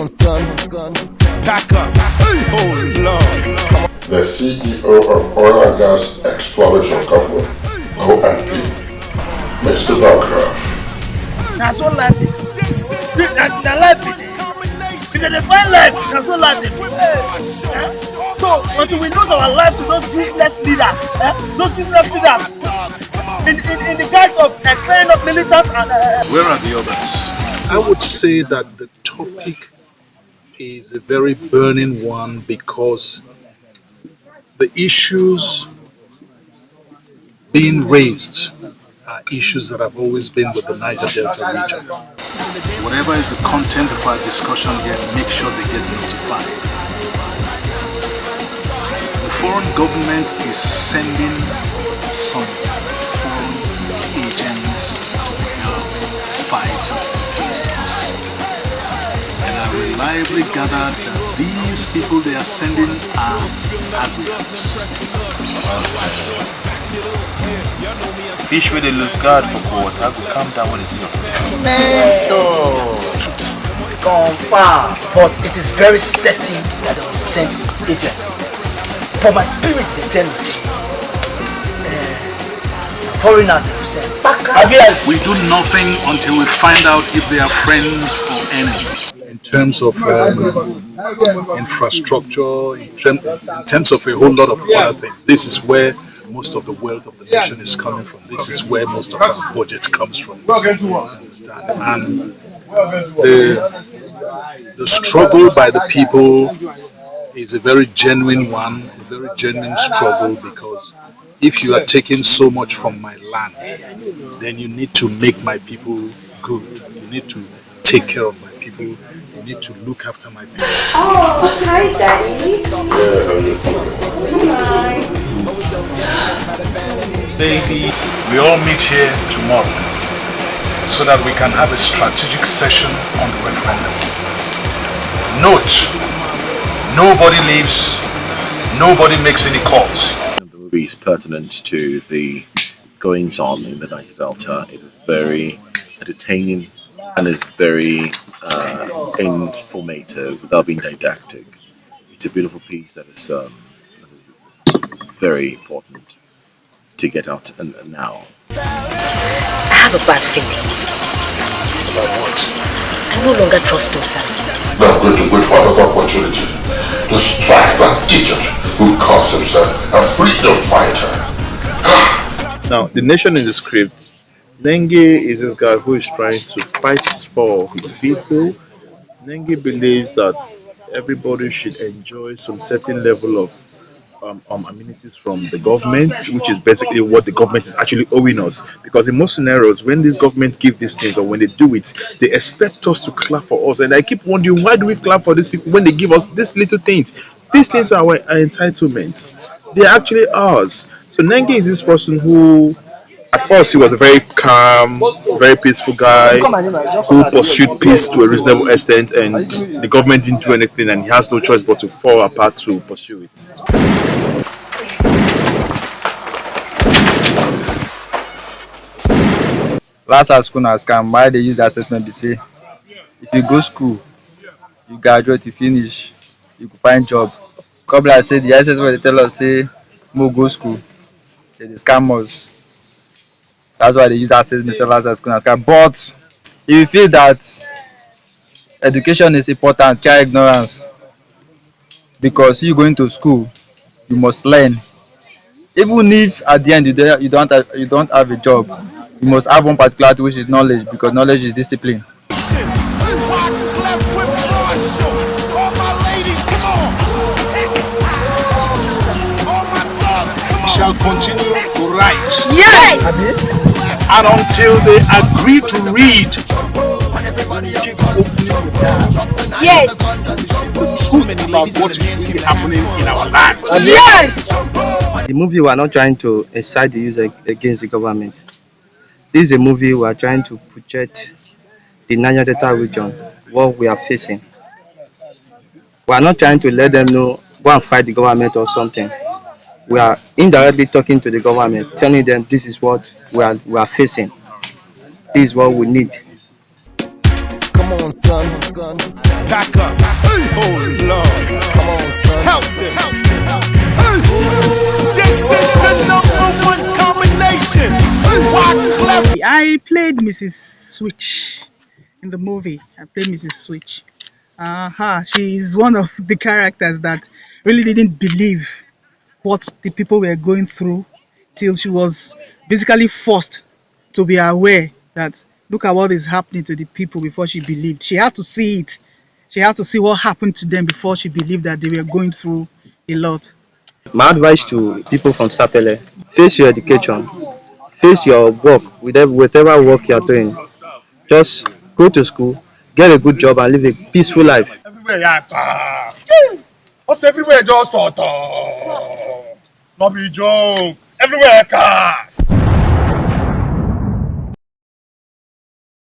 Pack up. Oh Lord. The CEO of Oil and Gas Exploration Company, ONP, Mr. Bancroft. That's so life. The life. We can define life. That's so life. So until we lose our life to those useless leaders, in the guise of clearing up militants and. Where are the others? I would say that the topic is a very burning one because the issues being raised are issues that have always been with the Niger Delta region. Whatever is the content of our discussion here, make sure they get notified. The foreign government is sending some foreign agents to help fight against us. And I reliably gathered that these people they are sending are admirals. Fish with the lose guard for water will come down when they see your foot. Confirm, but it is very certain that they will send agents. But my spirit determines foreigners represent. We do nothing until we find out if they are friends or enemies. In terms of infrastructure, in terms of a whole lot of other things, this is where most of the wealth of the nation is coming from. This is where most of our budget comes from. Understand? And the struggle by the people is a very genuine one, a very genuine struggle, because if you are taking so much from my land, then you need to make my people good. You need to take care of my people. You need to look after my people. Oh, hi, Daddy. Hi. Baby, we all meet here tomorrow so that we can have a strategic session on the referendum. Note, nobody leaves, nobody makes any calls. The movie is pertinent to the goings on in the Niger Delta. It is very entertaining and it's very informative without being didactic. It's a beautiful piece that is very important to get out and now. I have a bad feeling. About what? I no longer trust Osa. We are going to wait for another opportunity to strike that idiot who calls himself a freedom fighter. Now, the nation in the script, Nenge is this guy who is trying to fight for his people. Nenge believes that everybody should enjoy some certain level of amenities from the government, which is basically what the government is actually owing us. Because in most scenarios, when this government give these things or when they do it, they expect us to clap for us. And I keep wondering, why do we clap for these people when they give us these little things? These things are our entitlements. They are actually ours. So Nenge is this person who, at first, he was a very calm, very peaceful guy who pursued peace to a reasonable extent, and the government didn't do anything, and he has no choice but to fall apart to pursue it. Last school na scam. Why they use that statement? They say, if you go school, you graduate, you finish, you go find job. Come like say the SS they tell us say, mo go school, they scam us. That's why they use that statement as school na scam. But if you feel that education is important, try ignorance. Because you going to school, you must learn. Even if at the end you don't have a job, you must have one particular thing, which is knowledge, because knowledge is discipline. Shall continue to write. Yes! And until they agree to read. Yes! The truth about what is really happening in our land. Yes! The movie we are not trying to incite the youth against the government. This is a movie we are trying to project the Niger Delta region, what we are facing. We are not trying to let them know, go and fight the government or something. We are indirectly talking to the government, telling them this is what we are facing. This is what we need. Come on, son. Pack up. Oh, Lord. Come on, son. Help them. This is the #1 combination. Why clever? I played Mrs. Switch in the movie. I played Mrs. Switch. She is one of the characters that really didn't believe what the people were going through till she was basically forced to be aware that look at what is happening to the people before she believed. She had to see it. She had to see what happened to them before she believed that they were going through a lot. My advice to people from Sapele: face your education, face your work, whatever work you're doing. Just go to school, get a good job, and live a peaceful life. Everywhere what's everywhere just not be joke. Everywhere cast.